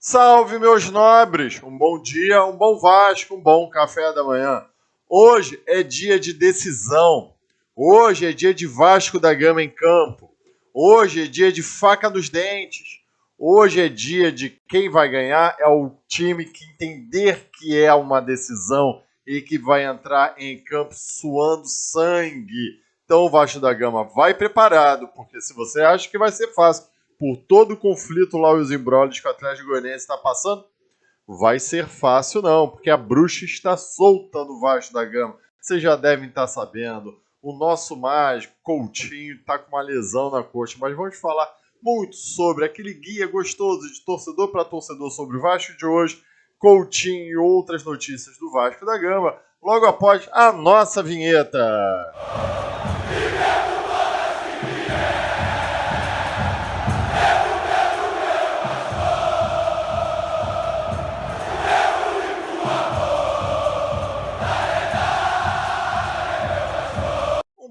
Salve, meus nobres! Um bom dia, um bom Vasco, um bom café da manhã. Hoje é dia de decisão. Hoje é dia de Vasco da Gama em campo. Hoje é dia de faca nos dentes. Hoje é dia de quem vai ganhar é o time que entender que é uma decisão e que vai entrar em campo suando sangue. Então o Vasco da Gama vai preparado, porque se você acha que vai ser fácil, por todo o conflito lá e os embrólios que o Atlético Goianiense está passando, vai ser fácil não, porque a bruxa está solta no Vasco da Gama. Vocês já devem estar sabendo, o nosso mágico, Coutinho, está com uma lesão na coxa, mas vamos falar muito sobre aquele guia gostoso de torcedor para torcedor sobre o Vasco de hoje, Coutinho e outras notícias do Vasco da Gama, logo após a nossa vinheta.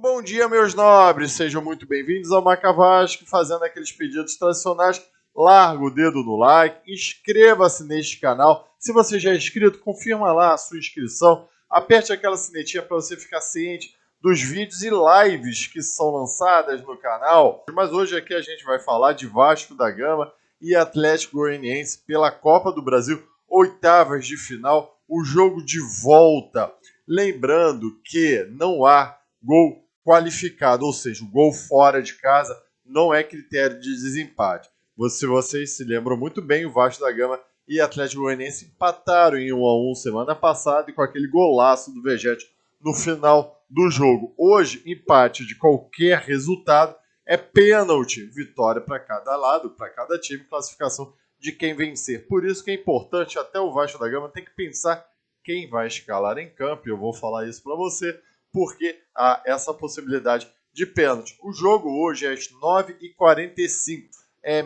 Bom dia, meus nobres, sejam muito bem-vindos ao Maca Vasco, fazendo aqueles pedidos tradicionais. Larga o dedo no like, inscreva-se neste canal. Se você já é inscrito, confirma lá a sua inscrição. Aperte aquela sinetinha para você ficar ciente dos vídeos e lives que são lançadas no canal. Mas hoje aqui a gente vai falar de Vasco da Gama e Atlético Goianiense pela Copa do Brasil, oitavas de final, o jogo de volta. Lembrando que não há gol qualificado, ou seja, o gol fora de casa não é critério de desempate. Se vocês se lembram muito bem, o Vasco da Gama e Atlético Goianiense empataram em 1-1 semana passada e com aquele golaço do Vegete no final do jogo. Hoje, empate de qualquer resultado é pênalti, vitória para cada lado, para cada time, classificação de quem vencer. Por isso que é importante, até o Vasco da Gama tem que pensar quem vai escalar em campo, e eu vou falar isso para você, porque há essa possibilidade de pênalti. O jogo hoje é às 9h45.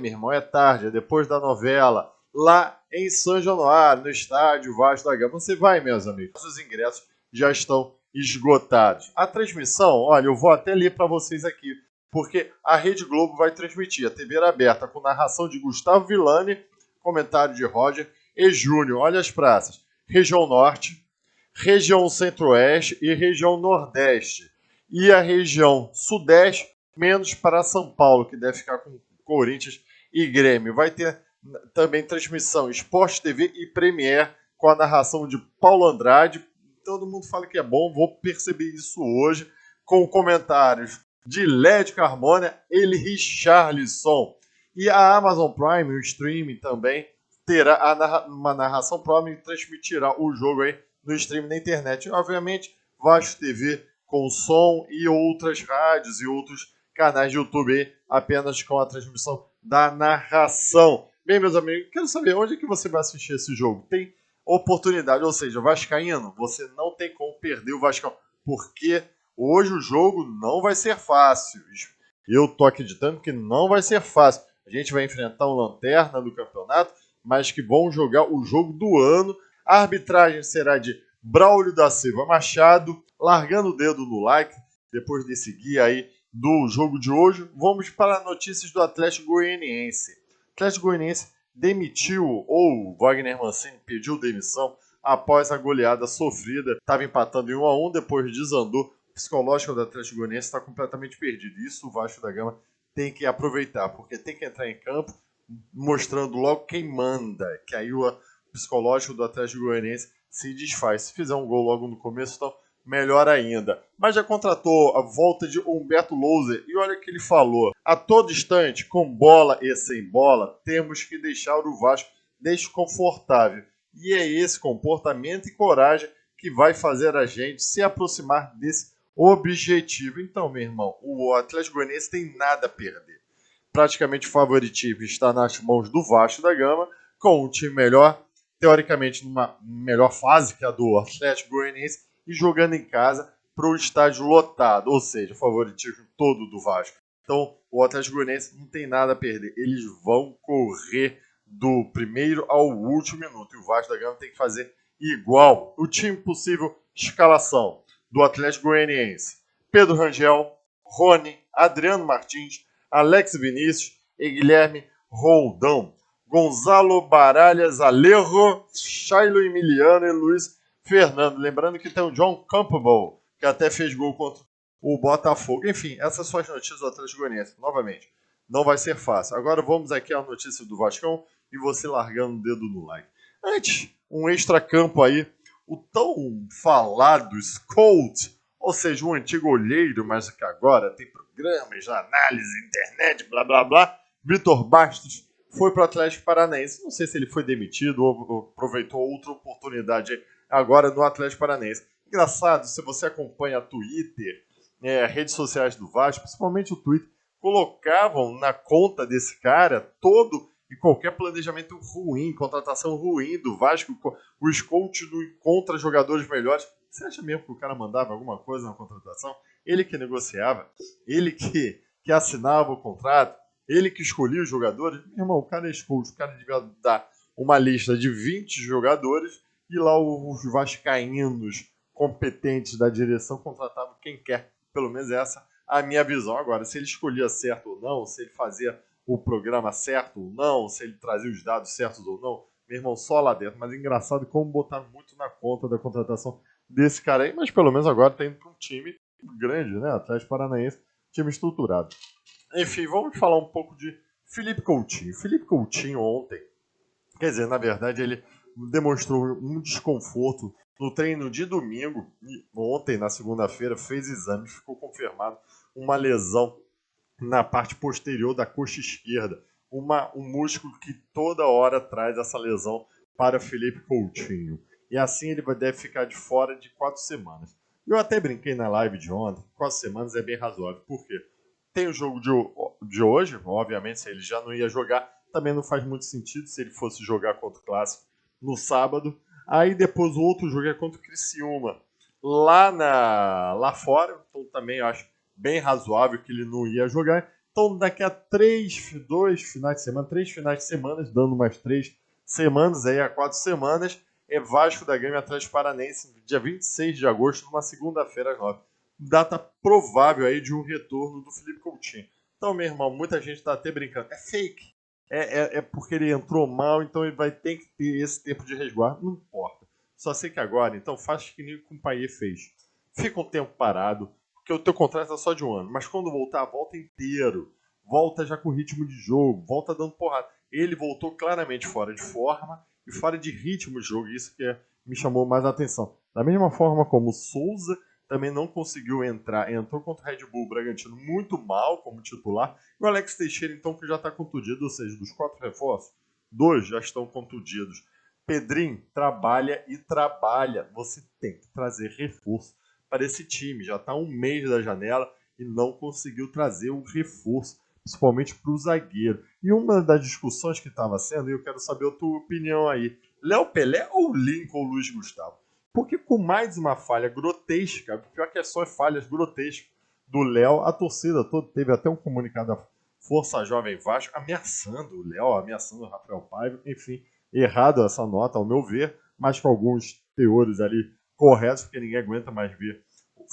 Meu irmão, é tarde, é depois da novela, lá em São Januário, no estádio Vasco da Gama. Você vai, meus amigos. Os ingressos já estão esgotados. A transmissão, olha, eu vou até ler para vocês aqui, porque a Rede Globo vai transmitir. A TV era aberta com narração de Gustavo Villani, comentário de Roger e Júnior. Olha as praças. Região Norte, região Centro-Oeste e região Nordeste. E a região Sudeste, menos para São Paulo, que deve ficar com Corinthians e Grêmio. Vai ter também transmissão Sport TV e Premiere, com a narração de Paulo Andrade. Todo mundo fala que é bom, vou perceber isso hoje, com comentários de Lédio Carmona e Richarlison. E a Amazon Prime, o streaming também, terá uma narração própria e transmitirá o jogo aí no stream na internet. E, obviamente, Vasco TV com som e outras rádios e outros canais de YouTube aí, apenas com a transmissão da narração. Bem, meus amigos, quero saber onde é que você vai assistir esse jogo. Tem oportunidade, ou seja, vascaíno, você não tem como perder o Vascão, porque hoje o jogo não vai ser fácil. Eu tô acreditando que não vai ser fácil. A gente vai enfrentar um lanterna do campeonato, mas que vão jogar o jogo do ano. A arbitragem será de Braulio da Silva Machado. Largando o dedo no like, depois desse guia aí do jogo de hoje, vamos para notícias do Atlético Goianiense. O Atlético Goianiense demitiu, ou Wagner Mancini pediu demissão após a goleada sofrida. Estava empatando em 1-1, depois desandou. O psicológico do Atlético Goianiense está completamente perdido. Isso o Vasco da Gama tem que aproveitar, porque tem que entrar em campo mostrando logo quem manda, que aí o psicológico do Atlético Goianiense se desfaz. Se fizer um gol logo no começo, então melhor ainda. Mas já contratou a volta de Humberto Louser e olha o que ele falou. A todo instante, com bola e sem bola, temos que deixar o Vasco desconfortável. E é esse comportamento e coragem que vai fazer a gente se aproximar desse objetivo. Então, meu irmão, o Atlético Goianiense tem nada a perder. Praticamente o favoritismo está nas mãos do Vasco da Gama, com um time melhor, teoricamente numa melhor fase que a do Atlético Goianiense, e jogando em casa para o estádio lotado, ou seja, o favoritismo todo do Vasco. Então, o Atlético Goianiense não tem nada a perder. Eles vão correr do primeiro ao último minuto. E o Vasco da Gama tem que fazer igual. O time possível, escalação do Atlético Goianiense: Pedro Rangel, Rony, Adriano Martins, Alex Vinícius e Guilherme Roldão. Gonzalo Baralhas Alejo, Shailo Emiliano e Luiz Fernando. Lembrando que tem o John Campbell, que até fez gol contra o Botafogo. Enfim, essas são as notícias do Atlético Goianiense. Novamente, não vai ser fácil. Agora vamos aqui à notícia do Vascão e você largando o dedo no like. Antes, um extracampo aí, o tão falado Scout, ou seja, um antigo olheiro, mas que agora tem programas, análise, internet, blá blá blá, Vitor Bastos, foi para o Atlético Paranaense. Não sei se ele foi demitido ou aproveitou outra oportunidade agora no Atlético Paranaense. Engraçado, se você acompanha Twitter, redes sociais do Vasco, principalmente o Twitter, colocavam na conta desse cara todo e qualquer planejamento ruim, contratação ruim do Vasco, o Scout não encontra jogadores melhores. Você acha mesmo que o cara mandava alguma coisa na contratação? Ele que negociava, ele que assinava o contrato, ele que escolhia os jogadores. Meu irmão, o cara é Scout, o cara devia dar uma lista de 20 jogadores e lá os vascaínos competentes da direção contratavam quem quer. Pelo menos essa a minha visão. Agora, se ele escolhia certo ou não, se ele fazia o programa certo ou não, se ele trazia os dados certos ou não, meu irmão, só lá dentro. Mas engraçado como botaram muito na conta da contratação desse cara aí, mas pelo menos agora tá indo para um time grande, né? Atlético Paranaense, time estruturado. Enfim, vamos falar um pouco de Felipe Coutinho. Felipe Coutinho ontem, quer dizer, na verdade ele demonstrou um desconforto no treino de domingo e ontem, na segunda-feira, fez exames, ficou confirmado uma lesão na parte posterior da coxa esquerda. Um músculo que toda hora traz essa lesão para Felipe Coutinho. E assim ele deve ficar de fora de 4 semanas. Eu até brinquei na live de ontem, 4 semanas é bem razoável. Por quê? Tem o jogo de hoje, obviamente, se ele já não ia jogar, também não faz muito sentido se ele fosse jogar contra o Clássico no sábado. Aí depois o outro jogo é contra o Criciúma, lá fora, então também eu acho bem razoável que ele não ia jogar. Então daqui a 3 finais de semana, dando mais 3 semanas, aí a 4 semanas, é Vasco da Gama e Atlético Paranaense, dia 26 de agosto, numa segunda-feira às 9. Data provável aí de um retorno do Felipe Coutinho. Então, meu irmão, muita gente está até brincando. É fake. É porque ele entrou mal, então ele vai ter que ter esse tempo de resguardo. Não importa. Só sei que agora, então, faz que nem o Compaie fez. Fica um tempo parado, porque o teu contrato é só de um ano. Mas quando voltar, volta inteiro. Volta já com ritmo de jogo, volta dando porrada. Ele voltou claramente fora de forma e fora de ritmo de jogo. Isso que me chamou mais a atenção. Da mesma forma como o Souza também não conseguiu entrar. Entrou contra o Red Bull Bragantino muito mal como titular. E o Alex Teixeira, então, que já está contundido, ou seja, dos 4 reforços, 2 já estão contundidos. Pedrinho trabalha e trabalha. Você tem que trazer reforço para esse time. Já está um mês da janela e não conseguiu trazer um reforço, principalmente para o zagueiro. E uma das discussões que estava sendo, e eu quero saber a tua opinião aí, Léo Pelé ou Lincoln Luiz Gustavo? Porque com mais uma falha grotesca, pior que é só falhas grotescas do Léo, a torcida toda teve até um comunicado da Força Jovem Vasco ameaçando o Léo, ameaçando o Rafael Paiva, enfim, errado essa nota, ao meu ver, mas com alguns teores ali corretos, porque ninguém aguenta mais ver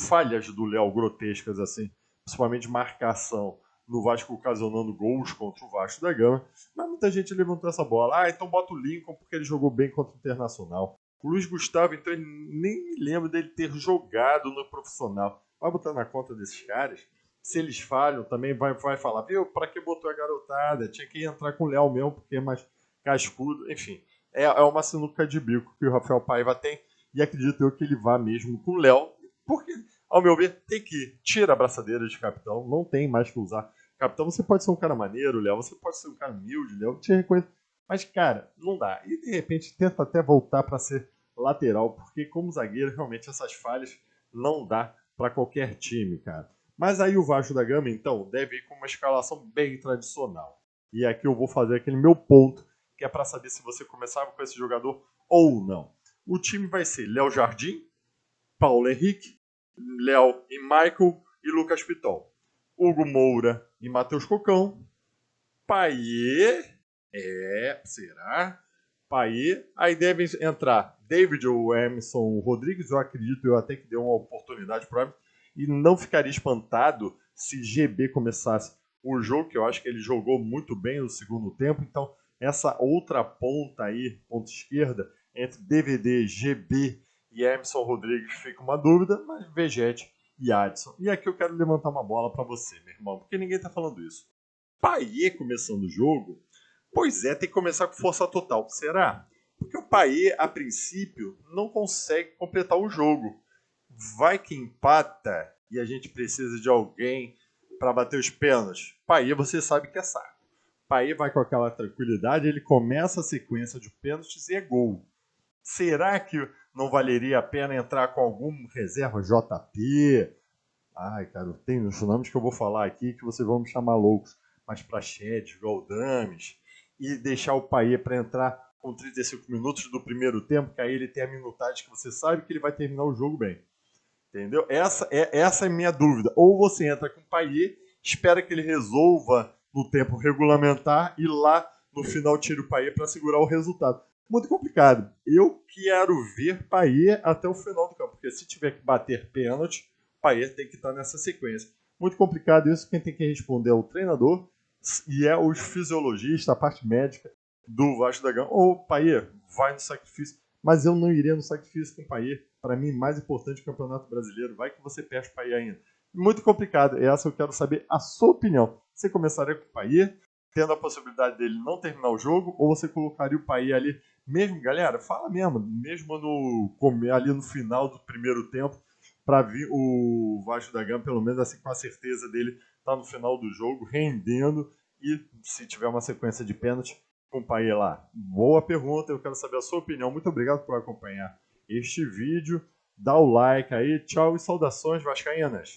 falhas do Léo grotescas assim, principalmente marcação no Vasco ocasionando gols contra o Vasco da Gama, mas muita gente levantou essa bola. Então bota o Lincoln porque ele jogou bem contra o Internacional. O Luiz Gustavo, então, ele nem me lembro dele ter jogado no profissional. Vai botar na conta desses caras. Se eles falham, também vai falar, viu, pra que botou a garotada? Tinha que entrar com o Léo mesmo, porque é mais cascudo. Enfim, é uma sinuca de bico que o Rafael Paiva tem. E acredito eu que ele vá mesmo com o Léo, porque, ao meu ver, tem que ir. Tira a braçadeira de capitão, não tem mais que usar. Capitão, você pode ser um cara maneiro, Léo, você pode ser um cara humilde, Léo, te reconheço. Mas, cara, não dá. E, de repente, tenta até voltar para ser lateral, porque como zagueiro, realmente, essas falhas não dá para qualquer time, cara. Mas aí o Vasco da Gama, então, deve ir com uma escalação bem tradicional. E aqui eu vou fazer aquele meu ponto, que é para saber se você começava com esse jogador ou não. O time vai ser Léo Jardim, Paulo Henrique, Léo e Michael e Lucas Pitol. Hugo Moura e Matheus Cocão. Paiê. Será? Paiê. Aí devem entrar David ou Emerson Rodrigues. Eu acredito, eu até que deu uma oportunidade para ele. E não ficaria espantado se GB começasse o jogo, que eu acho que ele jogou muito bem no segundo tempo. Então, essa outra ponta aí, ponta esquerda, entre DVD, GB e Emerson Rodrigues fica uma dúvida, mas Vegete e Adson. E aqui eu quero levantar uma bola para você, meu irmão, porque ninguém tá falando isso. Payet começando o jogo? Pois é, tem que começar com força total. Será? Porque o Payet, a princípio, não consegue completar o jogo. Vai que empata e a gente precisa de alguém para bater os pênaltis. Payet, você sabe que é saco. Payet vai com aquela tranquilidade, ele começa a sequência de pênaltis e é gol. Será que não valeria a pena entrar com algum reserva JP? Ai, cara, tem os nomes que eu vou falar aqui que vocês vão me chamar loucos. Mas Praxedes, Galdames, e deixar o Payet para entrar com 35 minutos do primeiro tempo, que aí ele tem a minutagem que você sabe que ele vai terminar o jogo bem. Entendeu? Essa é a minha dúvida. Ou você entra com o Payet, espera que ele resolva no tempo regulamentar e lá no final tira o Payet para segurar o resultado. Muito complicado. Eu quero ver Payet até o final do campo, porque se tiver que bater pênalti, Payet tem que estar nessa sequência. Muito complicado isso, quem tem que responder é o treinador e é os fisiologistas, a parte médica do Vasco da Gama. Ou Payet, vai no sacrifício. Mas eu não iria no sacrifício com o Payet. Para mim, mais importante o Campeonato Brasileiro. Vai que você perde o Payet ainda. Muito complicado. Essa eu quero saber a sua opinião. Você começaria com o Payet, tendo a possibilidade dele não terminar o jogo, ou você colocaria o Payet ali, mesmo, galera, fala mesmo ali no final do primeiro tempo, para vir o Vasco da Gama, pelo menos assim, com a certeza dele tá no final do jogo, rendendo, e se tiver uma sequência de pênalti, com o Payet lá. Boa pergunta, eu quero saber a sua opinião. Muito obrigado por acompanhar este vídeo. Dá o like aí, tchau e saudações vascaínas.